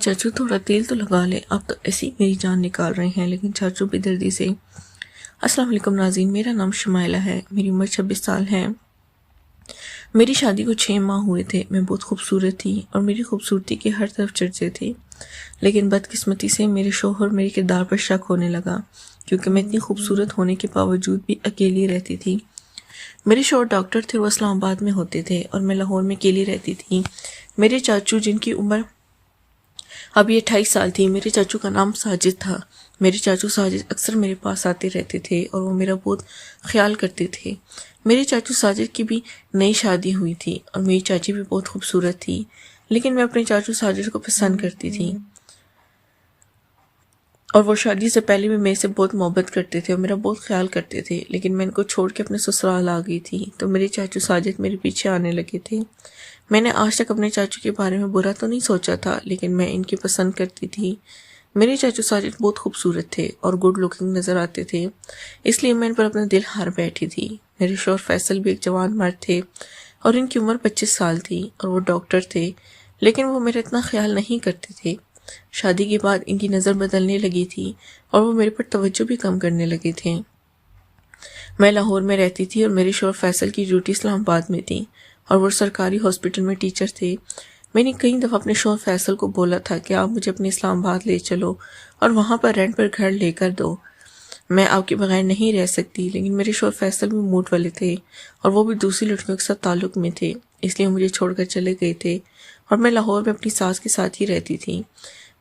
चाचू थोड़ा तेल तो लगा ले, आप तो ऐसी ही मेरी जान निकाल रहे हैं। लेकिन चाचू बेदर्दी से। अस्सलाम वालेकुम नाज़रीन, मेरा नाम शुमाइला है, मेरी उम्र 26 साल है। मेरी शादी को 6 माह हुए थे। मैं बहुत खूबसूरत थी और मेरी खूबसूरती के हर तरफ चर्चे थे। लेकिन बदकिस्मती से मेरे शोहर मेरे किरदार पर शक होने लगा, क्योंकि मैं इतनी खूबसूरत होने के बावजूद भी अकेली रहती थी। मेरे शोहर डॉक्टर थे, वो इस्लामाबाद में होते थे और मैं लाहौर में अकेली रहती थी। मेरे चाचू, जिनकी उम्र अभी 28 साल थी, मेरे चाचू का नाम साजिद था। मेरे चाचू साजिद अक्सर मेरे पास आते रहते थे और वो मेरा बहुत ख्याल करते थे। मेरे चाचू साजिद की भी नई शादी हुई थी और मेरी चाची भी बहुत खूबसूरत थी। लेकिन मैं अपने चाचू साजिद को पसंद करती थी और वो शादी से पहले भी मेरे से बहुत मोहब्बत करते थे और मेरा बहुत ख्याल करते थे। लेकिन मैं इनको छोड़ के अपने ससुराल आ गई थी तो मेरे चाचू साजिद मेरे पीछे आने लगे थे। मैंने आज तक अपने चाचू के बारे में बुरा तो नहीं सोचा था, लेकिन मैं इनकी पसंद करती थी। मेरे चाचू साजिद बहुत खूबसूरत थे और गुड लुकिंग नज़र आते थे, इसलिए मैं इन पर अपना दिल हार बैठी थी। मेरे शोहर फैसल भी एक जवान मर्द थे और इनकी उम्र 25 साल थी और वो डॉक्टर थे, लेकिन वो मेरा इतना ख्याल नहीं करते थे। शादी के बाद इनकी नज़र बदलने लगी थी और वो मेरे पर तवज्जो भी कम करने लगे थे। मैं लाहौर में रहती थी और मेरे शोहर फैसल की ड्यूटी इस्लामाबाद में थी और वो सरकारी हॉस्पिटल में टीचर थे। मैंने कई दफ़ा अपने शोहर फैसल को बोला था कि आप मुझे अपने इस्लामाबाद ले चलो और वहाँ पर रेंट पर घर लेकर दो, मैं आपके बगैर नहीं रह सकती। लेकिन मेरे शोहर फैसल भी मूड वाले थे और वो भी दूसरी लड़कियों के साथ ताल्लुक़ में थे, इसलिए मुझे छोड़कर चले गए थे और मैं लाहौर में अपनी सास के साथ ही रहती थी।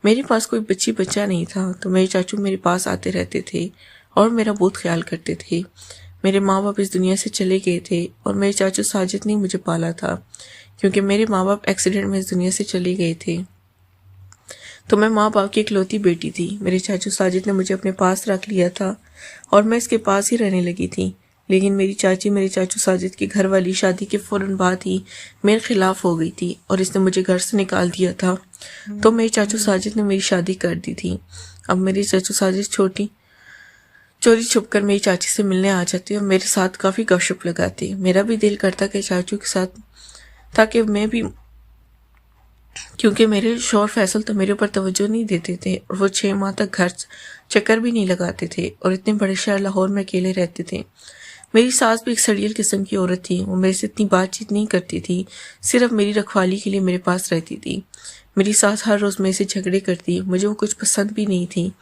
मेरे पास कोई बच्ची बच्चा नहीं था तो मेरे चाचू मेरे पास आते रहते थे और मेरा बहुत ख्याल करते थे। मेरे माँ बाप इस दुनिया से चले गए थे और मेरे चाचू साजिद ने मुझे पाला था, क्योंकि मेरे माँ बाप एक्सीडेंट में इस दुनिया से चले गए थे। तो मैं माँ बाप की इकलौती बेटी थी। मेरे चाचू साजिद ने मुझे अपने पास रख लिया था और मैं इसके पास ही रहने लगी थी। लेकिन मेरी चाची मेरे चाचू साजिद की घर वाली शादी के फ़ौरन बाद ही मेरे खिलाफ हो गई थी और इसने मुझे घर से निकाल दिया था। तो मेरे चाचू साजिद ने मेरी शादी कर दी थी। अब मेरे चाचू साजिद चोरी छुपकर मेरी चाची से मिलने आ जाते और मेरे साथ काफ़ी गपशप लगाते। मेरा भी दिल करता कि चाचू के साथ था कि मैं भी, क्योंकि मेरे शौहर फैसल तो मेरे ऊपर तवज्जो नहीं देते थे और वो 6 माह तक घर चक्कर भी नहीं लगाते थे और इतने बड़े शहर लाहौर में अकेले रहते थे। मेरी सास भी एक सड़ियल किस्म की औरत थी। वो मेरे से इतनी बातचीत नहीं करती थी, सिर्फ मेरी रखवाली के लिए मेरे पास रहती थी। मेरी सास हर रोज़ मेरे से झगड़े करती, मुझे वो कुछ पसंद भी नहीं थी।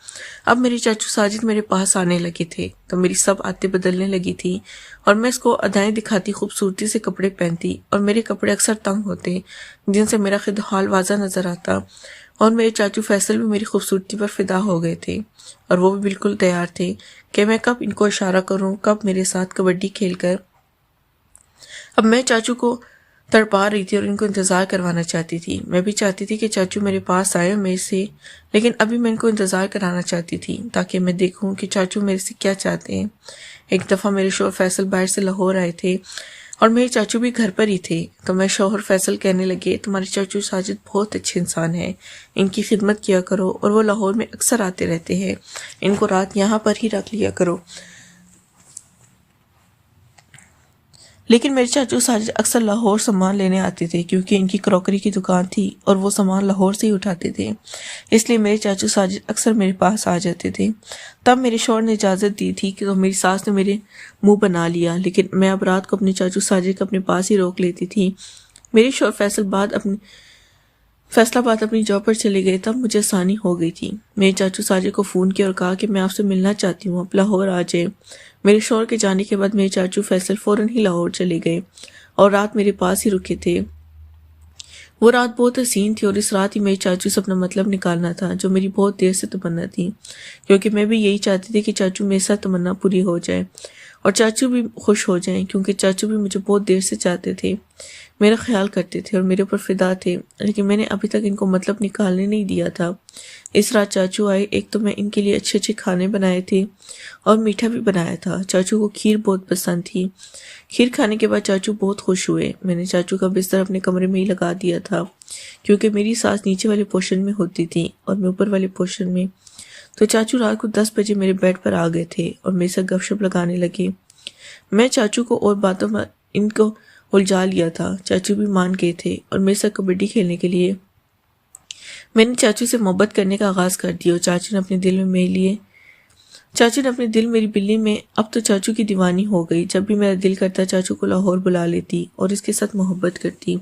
अब मेरे चाचू साजिद मेरे पास आने लगे थे तो मेरी सब आदतें बदलने लगी थी और मैं इसको अदाएं दिखाती, खूबसूरती से कपड़े पहनती और मेरे कपड़े अक्सर तंग होते जिनसे मेरा खुद हाल वाज़ा नज़र आता। और मेरे चाचू फैसल भी मेरी खूबसूरती पर फिदा हो गए थे और वो भी बिल्कुल तैयार थे कि मैं कब इनको इशारा करूं, कब मेरे साथ कबड्डी खेलकर। अब मैं चाचू को तड़पा रही थी और इनको इंतज़ार करवाना चाहती थी। मैं भी चाहती थी कि चाचू मेरे पास आए मेरे से, लेकिन अभी मैं इनको इंतज़ार कराना चाहती थी ताकि मैं देखूं कि चाचू मेरे से क्या चाहते हैं। एक दफ़ा मेरे शोहर फैसल बाहर से लाहौर आए थे और मेरे चाचू भी घर पर ही थे। तो मैं शोहर फैसल कहने लगे, तुम्हारे चाचू साजिद बहुत अच्छे इंसान हैं, इनकी खिदमत किया करो और वो लाहौर में अक्सर आते रहते हैं, इनको रात यहाँ पर ही रख लिया करो। लेकिन मेरे चाचू साजिद अक्सर लाहौर सामान लेने आते थे, क्योंकि इनकी क्रॉकरी की दुकान थी और वो सामान लाहौर से ही उठाते थे, इसलिए मेरे चाचू साजिद अक्सर मेरे पास आ जाते थे। तब मेरे शौहर ने इजाज़त दी थी कि तो मेरी सास ने मेरे मुंह बना लिया, लेकिन मैं अब रात को अपने चाचू साजिद को अपने पास ही रोक लेती थी। मेरे शौहर फैसलाबाद अपनी जॉब पर चले गए, तब मुझे आसानी हो गई थी। मेरे चाचू साजिद को फ़ोन किया और कहा कि मैं आपसे मिलना चाहती हूँ, आप लाहौर आ जाए। मेरे शौहर के जाने के बाद मेरे चाचू फैसल फ़ौरन ही लाहौर चले गए और रात मेरे पास ही रुके थे। वो रात बहुत हसीन थी और इस रात ही मेरे चाचू से अपना मतलब निकालना था, जो मेरी बहुत देर से तमन्ना थी, क्योंकि मैं भी यही चाहती थी कि चाचू मेरे साथ तमन्ना पूरी हो जाए और चाचू भी खुश हो जाएं, क्योंकि चाचू भी मुझे बहुत देर से चाहते थे, मेरा ख्याल करते थे और मेरे ऊपर फिदा थे। लेकिन मैंने अभी तक इनको मतलब निकालने नहीं दिया था। इस रात चाचू आए। एक तो मैं इनके लिए अच्छे अच्छे खाने बनाए थे और मीठा भी बनाया था। चाचू को खीर बहुत पसंद थी। खीर खाने के बाद चाचू बहुत खुश हुए। मैंने चाचू का बिस्तर अपने कमरे में ही लगा दिया था, क्योंकि मेरी सास नीचे वाले पोर्शन में होती थी और मैं ऊपर वाले पोर्शन में। तो चाचू रात को 10 बजे मेरे बेड पर आ गए थे और मेरे साथ गपशप लगाने लगे। मैं चाचू को और बातों में इनको उलझा लिया था। चाचू भी मान गए थे और मेरे साथ कबड्डी खेलने के लिए मैंने चाचू से मोहब्बत करने का आगाज़ कर दिया और चाचू ने अपने दिल मेरी बिल्ली में अब तो चाचू की दीवानी हो गई। जब भी मेरा दिल करता चाचू को लाहौर बुला लेती और इसके साथ मोहब्बत करती।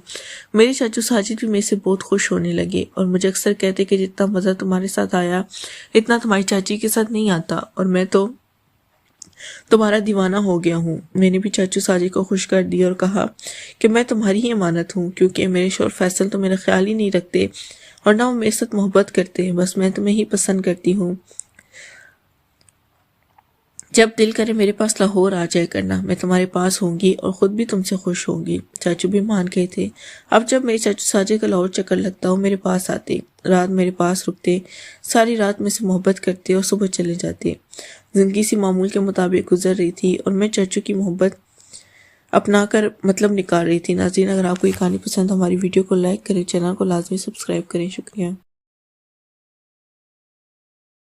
मेरे चाचू साजिद भी मेरे से बहुत खुश होने लगे और मुझे अक्सर कहते कि जितना मज़ा तुम्हारे साथ आया इतना तुम्हारी चाची के साथ नहीं आता, और मैं तो तुम्हारा दीवाना हो गया हूँ। मैंने भी चाचू साजिद को खुश कर दिया और कहा कि मैं तुम्हारी ही अमानत हूँ, क्योंकि मेरे शोर फैसल तो मेरा ख्याल ही नहीं रखते और ना वो मेरे साथ मोहब्बत करते, बस मैं तुम्हें ही पसंद करती हूँ। जब दिल करे मेरे पास लाहौर आ जाए करना, मैं तुम्हारे पास होंगी और ख़ुद भी तुमसे खुश होंगी। चाचू भी मान गए थे। अब जब मेरे चाचू साजिद का लाहौर चक्कर लगता वो मेरे पास आते, रात मेरे पास रुकते, सारी रात में से मोहब्बत करते और सुबह चले जाते। ज़िंदगी सी मामूल के मुताबिक गुजर रही थी और मैं चाचू की मोहब्बत अपना कर मतलब निकाल रही थी। नाज़रीन, अगर आपको ये कहानी पसंद हमारी वीडियो को लाइक करें, चैनल को लाजमी सब्सक्राइब करें। शुक्रिया।